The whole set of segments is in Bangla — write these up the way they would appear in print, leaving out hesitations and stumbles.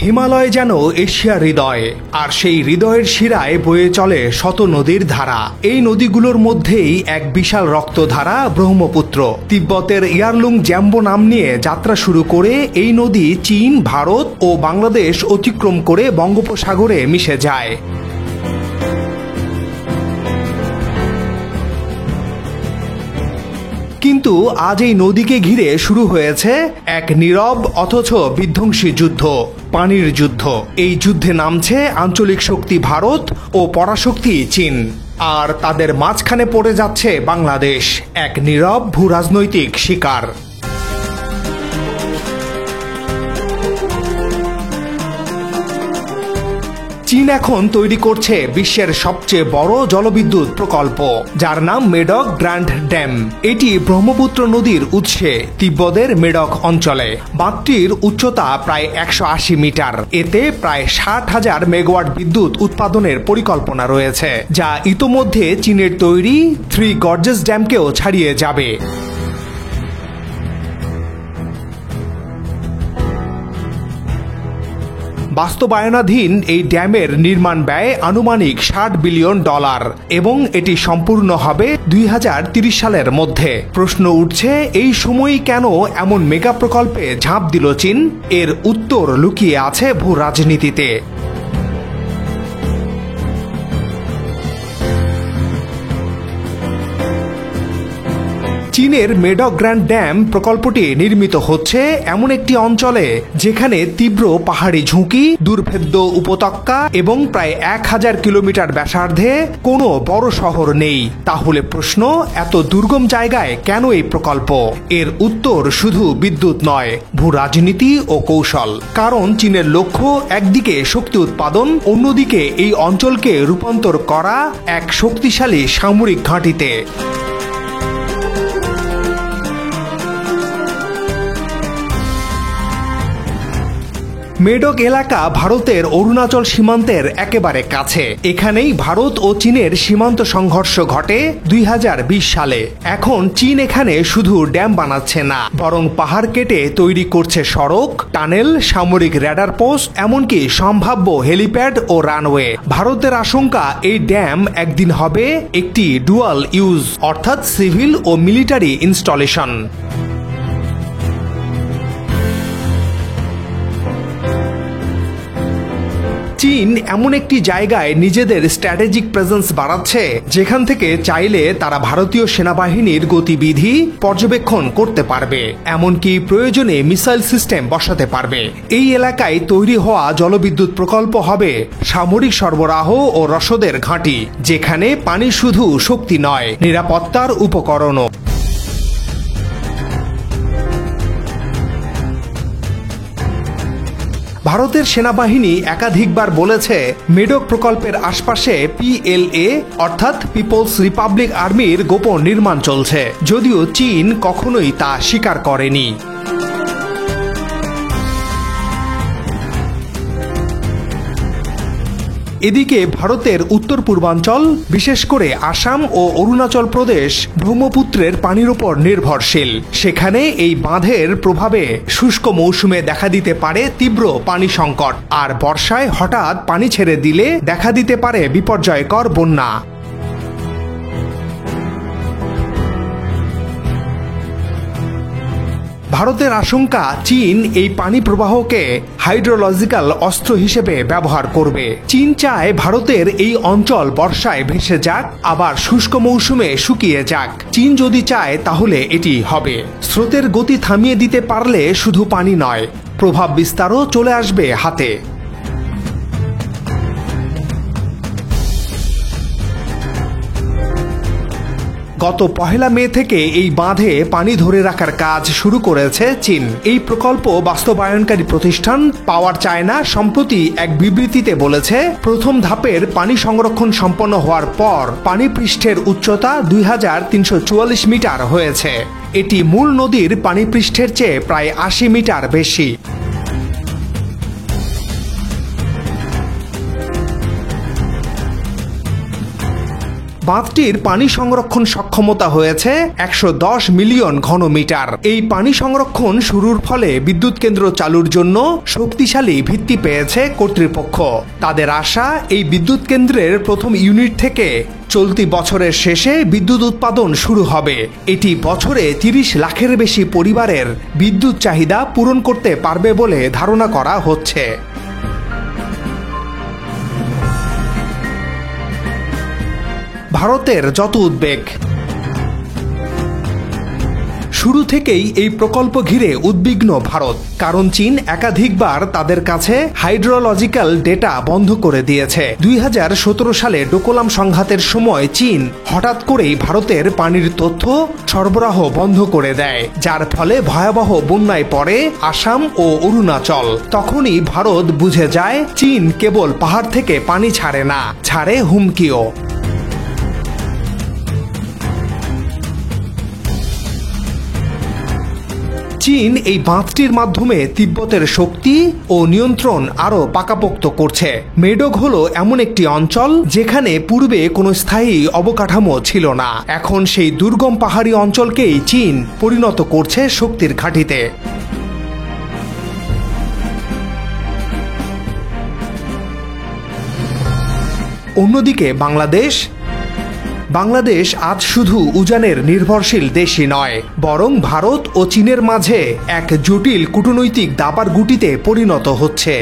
হিমালয় যেন এশিয়ার হৃদয়, আর সেই হৃদয়ের শিরায় বয়ে চলে শত নদীর ধারা। এই নদীগুলোর মধ্যেই এক বিশাল রক্তধারা ব্রহ্মপুত্র। তিব্বতের ইয়ারলুং জ্যাম্বো নাম নিয়ে যাত্রা শুরু করে এই নদী চীন, ভারত ও বাংলাদেশ অতিক্রম করে বঙ্গোপসাগরে মিশে যায়। কিন্তু আজ এই নদীকে ঘিরে শুরু হয়েছে এক নীরব অথচ বিধ্বংসী যুদ্ধ, পানির যুদ্ধ। এই যুদ্ধে নামছে আঞ্চলিক শক্তি ভারত ও পরাশক্তি চীন, আর তাদের মাঝখানে পড়ে যাচ্ছে বাংলাদেশ, এক নীরব ভূরাজনৈতিক শিকার। চীন এখন তৈরি করছে বিশ্বের সবচেয়ে বড় জলবিদ্যুৎ প্রকল্প, যার নাম মেডক গ্র্যান্ড ড্যাম। এটি ব্রহ্মপুত্র নদীর উৎসে তিব্বতের মেডক অঞ্চলে। বাঁধটির উচ্চতা প্রায় 180 মিটার। এতে প্রায় 60,000 মেগাওয়াট বিদ্যুৎ উৎপাদনের পরিকল্পনা রয়েছে, যা ইতোমধ্যে চীনের তৈরি 3 গর্জেস ড্যামকেও ছাড়িয়ে যাবে। বাস্তবায়নাধীন এই ড্যামের নির্মাণ ব্যয় আনুমানিক $60 বিলিয়ন এবং এটি সম্পূর্ণ হবে 2030 সালের মধ্যে। প্রশ্ন উঠছে, এই সময়ই কেন এমন মেগা প্রকল্পে ঝাঁপ দিল চীন? এর উত্তর লুকিয়ে আছে ভূ রাজনীতিতে। চীনের মেডক গ্র্যান্ড ড্যাম প্রকল্পটি নির্মিত হচ্ছে এমন একটি অঞ্চলে যেখানে তীব্র পাহাড়ি ঝুঁকি, দুর্ভেদ্য উপত্যকা এবং প্রায় 1000 কিলোমিটার ব্যাসার্ধে কোনো বড় শহর নেই। তাহলে প্রশ্ন, এত দুর্গম জায়গায় কেন এই প্রকল্প? এর উত্তর শুধু বিদ্যুৎ নয়, ভূ রাজনীতি ও কৌশল। কারণ চীনের লক্ষ্য একদিকে শক্তি উৎপাদন, অন্যদিকে এই অঞ্চলকে রূপান্তর করা এক শক্তিশালী সামরিক ঘাঁটিতে। মেডক এলাকা ভারতের অরুণাচল সীমান্তের একেবারে কাছে। এখানেই ভারত ও চীনের সীমান্ত সংঘর্ষ ঘটে 2020 সালে। এখন চীন এখানে শুধু ড্যাম বানাচ্ছে না, বরং পাহাড় কেটে তৈরি করছে সড়ক, টানেল, সামরিক র্যাডার পোস্ট, এমনকি সম্ভাব্য হেলিপ্যাড ও রানওয়ে। ভারতের আশঙ্কা, এই ড্যাম একদিন হবে একটি ডুয়াল ইউজ, অর্থাৎ সিভিল ও মিলিটারি ইনস্টলেশন। চীন এমন একটি জায়গায় নিজেদের স্ট্র্যাটেজিক প্রেজেন্স বাড়াচ্ছে যেখান থেকে চাইলে তারা ভারতীয় সেনাবাহিনীর গতিবিধি পর্যবেক্ষণ করতে পারবে, এমনকি প্রয়োজনে মিসাইল সিস্টেম বসাতে পারবে। এই এলাকায় তৈরি হওয়া জলবিদ্যুৎ প্রকল্প হবে সামরিক সরবরাহ ও রসদের ঘাঁটি, যেখানে পানি শুধু শক্তি নয়, নিরাপত্তার উপকরণও। ভারতের সেনাবাহিনী একাধিকবার বলেছে মেডক প্রকল্পের আশপাশে PLA অর্থাৎ পিপলস রিপাবলিক আর্মির গোপন নির্মাণ চলছে, যদিও চীন কখনোই তা স্বীকার করেনি। এদিকে ভারতের উত্তর পূর্বাঞ্চল, বিশেষ করে আসাম ও অরুণাচল প্রদেশ ব্রহ্মপুত্রের পানির উপর নির্ভরশীল। সেখানে এই বাঁধের প্রভাবে শুষ্ক মৌসুমে দেখা দিতে পারে তীব্র পানি সংকট, আর বর্ষায় হঠাৎ পানি ছেড়ে দিলে দেখা দিতে পারে বিপর্যয়কর বন্যা। ভারতের আশঙ্কা, চীন এই পানি প্রবাহকে হাইড্রোলজিক্যাল অস্ত্র হিসেবে ব্যবহার করবে। চীন চায় ভারতের এই অঞ্চল বর্ষায় ভেসে যাক, আবার শুষ্ক মৌসুমে শুকিয়ে যাক। চীন যদি চায় তাহলে এটি হবে। স্রোতের গতি থামিয়ে দিতে পারলে শুধু পানি নয়, প্রভাব বিস্তারও চলে আসবে হাতে। গত 1 মে থেকে এই বাঁধে পানি ধরে রাখার কাজ শুরু করেছে চীন। এই প্রকল্প বাস্তবায়নকারী প্রতিষ্ঠান পাওয়ার চায়না সম্প্রতি এক বিবৃতিতে বলেছে, প্রথম ধাপের পানি সংরক্ষণ সম্পন্ন হওয়ার পর পানি পৃষ্ঠের উচ্চতা 2344 মিটার হয়েছে। এটি মূল নদীর পানি পৃষ্ঠের চেয়ে প্রায় 80 মিটার বেশি। বাঁধটির পানি সংরক্ষণ সক্ষমতা হয়েছে 110 মিলিয়ন ঘনমিটার। এই পানি সংরক্ষণ শুরুর ফলে বিদ্যুৎ কেন্দ্র চালুর জন্য শক্তিশালী ভিত্তি পেয়েছে কর্তৃপক্ষ। তাদের আশা, এই বিদ্যুৎ কেন্দ্রের প্রথম ইউনিট থেকে চলতি বছরের শেষে বিদ্যুৎ উৎপাদন শুরু হবে। এটি বছরে 30 লাখের বেশি পরিবারের বিদ্যুৎ চাহিদা পূরণ করতে পারবে বলে ধারণা করা হচ্ছে। ভারতের যত উদ্বেগ। শুরু থেকেই এই প্রকল্প ঘিরে উদ্বিগ্ন ভারত, কারণ চীন একাধিকবার তাদের কাছে হাইড্রোলজিক্যাল ডেটা বন্ধ করে দিয়েছে। 2017 সালে ডোকলাম সংঘাতের সময় চীন হঠাৎ করেই ভারতের পানির তথ্য সরবরাহ বন্ধ করে দেয়, যার ফলে ভয়াবহ বন্যায় পড়ে আসাম ও অরুণাচল। তখনই ভারত বুঝে যায় চীন কেবল পাহাড় থেকে পানি ছাড়ে না, ছাড়ে হুমকিও। চীন এই বাঁধটির মাধ্যমে তিব্বতের শক্তি ও নিয়ন্ত্রণ আরও পাকাপোক্ত করছে। মেডোক হলো এমন একটি অঞ্চল যেখানে পূর্বে কোনো স্থায়ী অবকাঠামো ছিল না। এখন সেই দুর্গম পাহাড়ি অঞ্চলকেই চীন পরিণত করছে শক্তির ঘাঁটিতে। অন্যদিকে বাংলাদেশ আজ শুধু উজানের নির্ভরশীল দেশই নয়, বরং ভারত ও চীনের মাঝে এক জটিল কূটনৈতিক দাবার গুটিতে পরিণত হচ্ছে।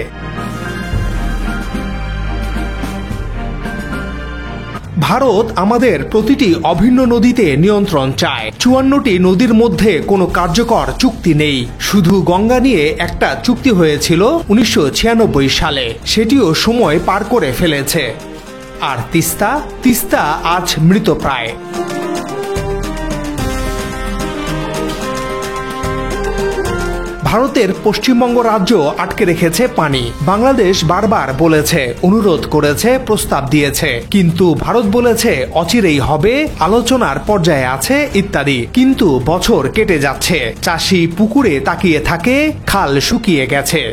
ভারত আমাদের প্রতিটি অভিন্ন নদীতে নিয়ন্ত্রণ চায়। 54টি নদীর মধ্যে কোনো কার্যকর চুক্তি নেই। শুধু গঙ্গা নিয়ে একটা চুক্তি হয়েছিল 1996 সালে, সেটিও সময় পার করে ফেলেছে। আর তিস্তা আজ মৃতপ্রায়। ভারতের পশ্চিমবঙ্গ রাজ্য আটকে রেখেছে পানি। বাংলাদেশ বারবার বলেছে, অনুরোধ করেছে, প্রস্তাব দিয়েছে, কিন্তু ভারত বলেছে অচিরেই হবে, আলোচনার পর্যায়ে আছে ইত্যাদি। কিন্তু বছর কেটে যাচ্ছে, চাষি পুকুরে তাকিয়ে থাকে, খাল শুকিয়ে গেছে।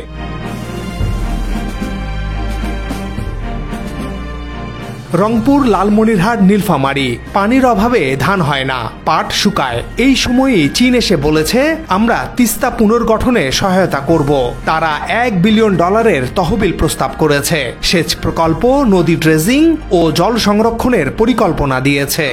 রংপুর, লালমনিরহাট, নীলফামারী, পানির অভাবে ধান হয় না, পাট শুকায়। এই সময়েই চীন এসে বলেছে, আমরা তিস্তা পুনর্গঠনে সহায়তা করব। তারা $1 বিলিয়ন তহবিল প্রস্তাব করেছে, সেচ প্রকল্প, নদী ড্রেজিং ও জল সংরক্ষণের পরিকল্পনা দিয়েছে।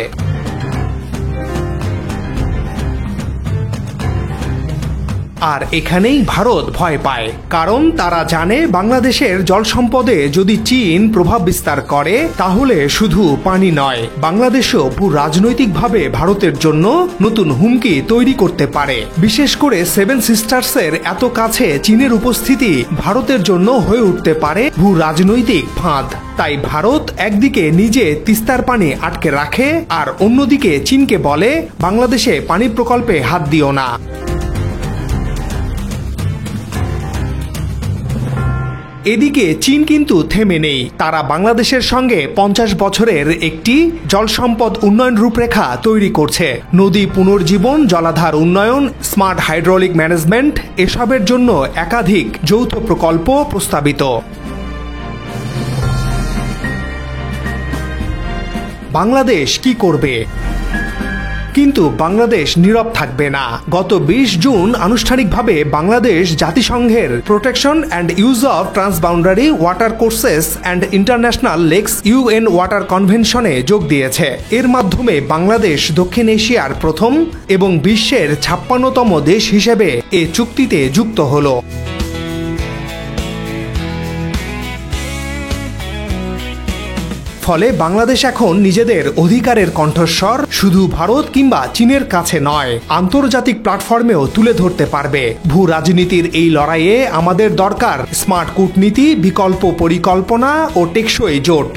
আর এখানেই ভারত ভয় পায়, কারণ তারা জানে বাংলাদেশের জল সম্পদে যদি চীন প্রভাব বিস্তার করে তাহলে শুধু পানি নয়, বাংলাদেশও রাজনৈতিকভাবে ভারতের জন্য নতুন হুমকি তৈরি করতে পারে। বিশেষ করে সেভেন সিস্টার্সের এত কাছে চীনের উপস্থিতি ভারতের জন্য হয়ে উঠতে পারে ভূ রাজনৈতিক ফাঁদ। তাই ভারত একদিকে নিজে তিস্তার পানি আটকে রাখে, আর অন্যদিকে চীনকে বলে বাংলাদেশে পানি প্রকল্পে হাত দিও না। এদিকে চীন কিন্তু থেমে নেই। তারা বাংলাদেশের সঙ্গে 50 বছরের একটি জল সম্পদ উন্নয়ন রূপরেখা তৈরি করছে। নদী পুনর্জীবন, জলাধার উন্নয়ন, স্মার্ট হাইড্রোলিক ম্যানেজমেন্ট, এসবের জন্য একাধিক যৌথ প্রকল্প প্রস্তাবিত। বাংলাদেশ কি করবে? কিন্তু বাংলাদেশ নীরব থাকবে না। গত 20 জুন আনুষ্ঠানিকভাবে বাংলাদেশ জাতিসংঘের protection and use of transboundary water courses and international lakes UN water কনভেনশনে যোগ দিয়েছে। এর মাধ্যমে বাংলাদেশ দক্ষিণ এশিয়ার প্রথম এবং বিশ্বের 56তম দেশ হিসেবে এ চুক্তিতে যুক্ত হলো। ফলে বাংলাদেশ এখন নিজেদের অধিকারের কণ্ঠস্বর শুধু ভারত কিংবা চীনের কাছে নয়, আন্তর্জাতিক প্ল্যাটফর্মেও তুলে ধরতে পারবে। ভূ রাজনীতির এই লড়াইয়ে আমাদের দরকার স্মার্ট কূটনীতি, বিকল্প পরিকল্পনা ও টেকসই জোট।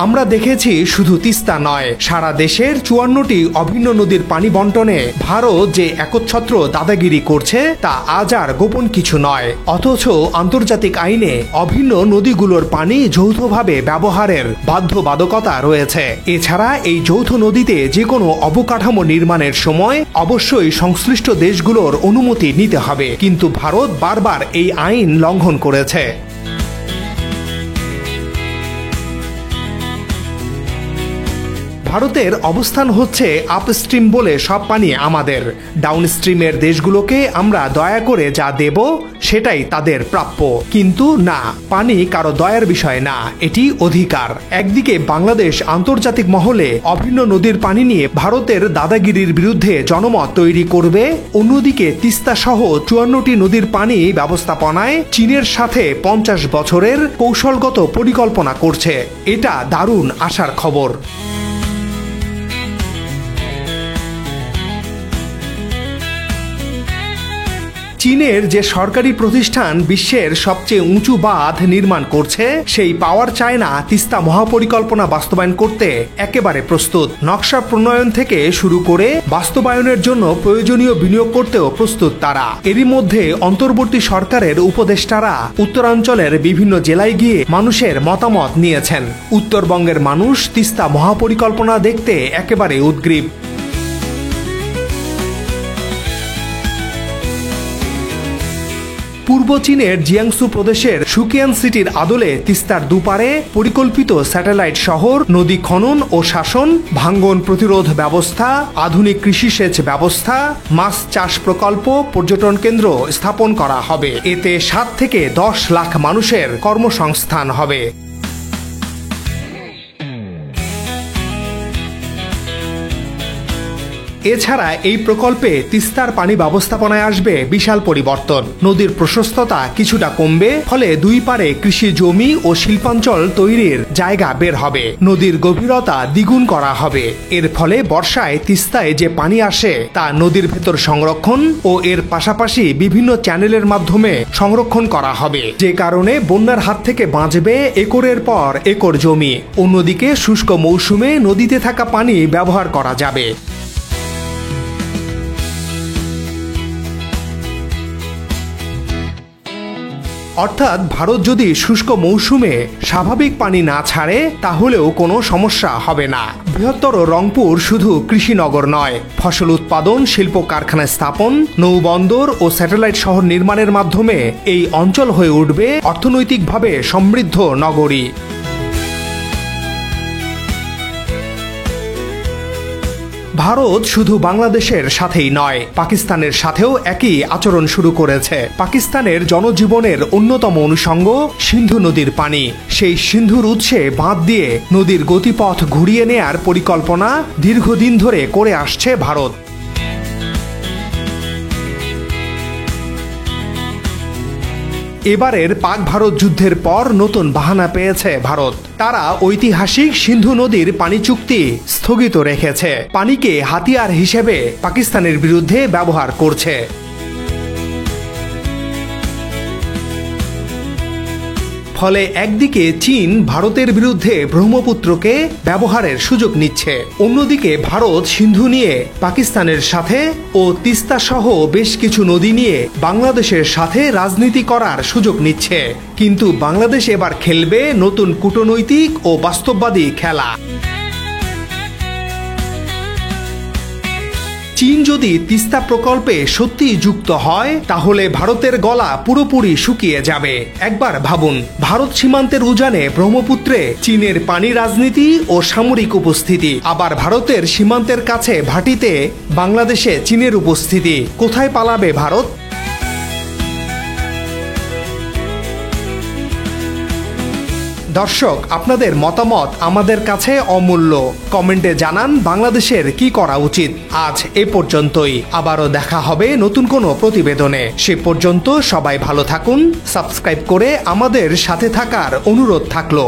আমরা দেখেছি শুধু তিস্তা নয়, সারা দেশের 54টি অভিন্ন নদীর পানি বন্টনে ভারত যে একচ্ছত্র দাদাগিরি করছে তা আজ আর গোপন কিছু নয়। অথচ আন্তর্জাতিক আইনে অভিন্ন নদীগুলোর পানি যৌথভাবে ব্যবহারের বাধ্যবাধকতা রয়েছে। এছাড়া এই যৌথ নদীতে যে কোনো অবকাঠামো নির্মাণের সময় অবশ্যই সংশ্লিষ্ট দেশগুলোর অনুমতি নিতে হবে, কিন্তু ভারত বারবার এই আইন লঙ্ঘন করেছে। ভারতের অবস্থান হচ্ছে আপস্ট্রিম বলে সব পানি আমাদের, ডাউনস্ট্রিমের দেশগুলোকে আমরা দয়া করে যা দেব সেটাই তাদের প্রাপ্য। কিন্তু না, পানি কারো দয়ার বিষয় না, এটি অধিকার। একদিকে বাংলাদেশ আন্তর্জাতিক মহলে অভিন্ন নদীর পানি নিয়ে ভারতের দাদাগিরির বিরুদ্ধে জনমত তৈরি করবে, অন্যদিকে তিস্তা সহ 54টি নদীর পানি ব্যবস্থাপনায় চীনের সাথে 50 বছরের কৌশলগত পরিকল্পনা করছে। এটা দারুণ আশার খবর। চীনের যে সরকারি প্রতিষ্ঠান বিশ্বের সবচেয়ে উঁচু বাঁধ নির্মাণ করছে, সেই পাওয়ার চায়না তিস্তা মহাপরিকল্পনা বাস্তবায়ন করতে একেবারে প্রস্তুত। নকশা প্রণয়ন থেকে শুরু করে বাস্তবায়নের জন্য প্রয়োজনীয় বিনিয়োগ করতেও প্রস্তুত তারা। এরই মধ্যে অন্তর্বর্তী সরকারের উপদেষ্টারা উত্তরাঞ্চলের বিভিন্ন জেলায় গিয়ে মানুষের মতামত নিয়েছেন। উত্তরবঙ্গের মানুষ তিস্তা মহাপরিকল্পনা দেখতে একেবারে উদ্গ্রীব। পূর্ব চীনের জিয়াংসু প্রদেশের সুকিয়ান সিটির আদলে তিস্তার দুপারে পরিকল্পিত স্যাটেলাইট শহর, নদী খনন ও শাসন, ভাঙ্গন প্রতিরোধ ব্যবস্থা, আধুনিক কৃষি সেচ ব্যবস্থা, মাছ চাষ প্রকল্প, পর্যটন কেন্দ্র স্থাপন করা হবে। এতে 7 থেকে 10 লাখ মানুষের কর্মসংস্থান হবে। এছাড়া এই প্রকল্পে তিস্তার পানি ব্যবস্থাপনায় আসবে বিশাল পরিবর্তন। নদীর প্রশস্ততা কিছুটা কমবে, ফলে দুই পারে কৃষি জমি ও শিল্পাঞ্চল তৈরির জায়গা বের হবে। নদীর গভীরতা দ্বিগুণ করা হবে। এর ফলে বর্ষায় তিস্তায় যে পানি আসে তা নদীর ভেতর সংরক্ষণ ও এর পাশাপাশি বিভিন্ন চ্যানেলের মাধ্যমে সংরক্ষণ করা হবে, যে কারণে বন্যার হাত থেকে বাঁচবে একরের পর একর জমি। অন্যদিকে শুষ্ক মৌসুমে নদীতে থাকা পানি ব্যবহার করা যাবে। অর্থাৎ ভারত যদি শুষ্ক মৌসুমে স্বাভাবিক পানি না ছাড়ে তাহলেও কোনো সমস্যা হবে না। বৃহত্তর রংপুর শুধু কৃষিনগর নয়, ফসল উৎপাদন, শিল্প কারখানা স্থাপন, নৌবন্দর ও স্যাটেলাইট শহর নির্মাণের মাধ্যমে এই অঞ্চল হয়ে উঠবে অর্থনৈতিকভাবে সমৃদ্ধ নগরী। ভারত শুধু বাংলাদেশের সাথেই নয়, পাকিস্তানের সাথেও একই আচরণ শুরু করেছে। পাকিস্তানের জনজীবনের অন্যতম অনুষঙ্গ সিন্ধু নদীর পানি। সেই সিন্ধুর উৎসে বাঁধ দিয়ে নদীর গতিপথ ঘুরিয়ে নেয়ার পরিকল্পনা দীর্ঘদিন ধরে করে আসছে ভারত। এবারের পাক ভারত যুদ্ধের পর নতুন বাহানা পেয়েছে ভারত। তারা ঐতিহাসিক সিন্ধু নদীর পানি চুক্তি স্থগিত রেখেছে, পানিকে হাতিয়ার হিসেবে পাকিস্তানের বিরুদ্ধে ব্যবহার করছে। ফলে একদিকে চীন ভারতের বিরুদ্ধে ব্রহ্মপুত্রকে ব্যবহারের সুযোগ নিচ্ছে, অন্যদিকে ভারত সিন্ধু নিয়ে পাকিস্তানের সাথে ও তিস্তা সহ বেশ কিছু নদী নিয়ে বাংলাদেশের সাথে রাজনীতি করার সুযোগ নিচ্ছে। কিন্তু বাংলাদেশ এবার খেলবে নতুন কূটনৈতিক ও বাস্তববাদী খেলা। চীন যদি তিস্তা প্রকল্পে সত্যিই যুক্ত হয় তাহলে ভারতের গলা পুরোপুরি শুকিয়ে যাবে। একবার ভাবুন, ভারত সীমান্তের উজানে ব্রহ্মপুত্রে চীনের পানি রাজনীতি ও সামরিক উপস্থিতি, আবার ভারতের সীমান্তের কাছে ভাটিতে বাংলাদেশে চীনের উপস্থিতি। কোথায় পালাবে ভারত? দর্শক, আপনাদের মতামত আমাদের কাছে অমূল্য। কমেন্টে জানান বাংলাদেশের কি করা উচিত। আজ এ পর্যন্তই, আবারও দেখা হবে নতুন কোনো প্রতিবেদনে। সে পর্যন্ত সবাই ভালো থাকুন। সাবস্ক্রাইব করে আমাদের সাথে থাকার অনুরোধ থাকলো।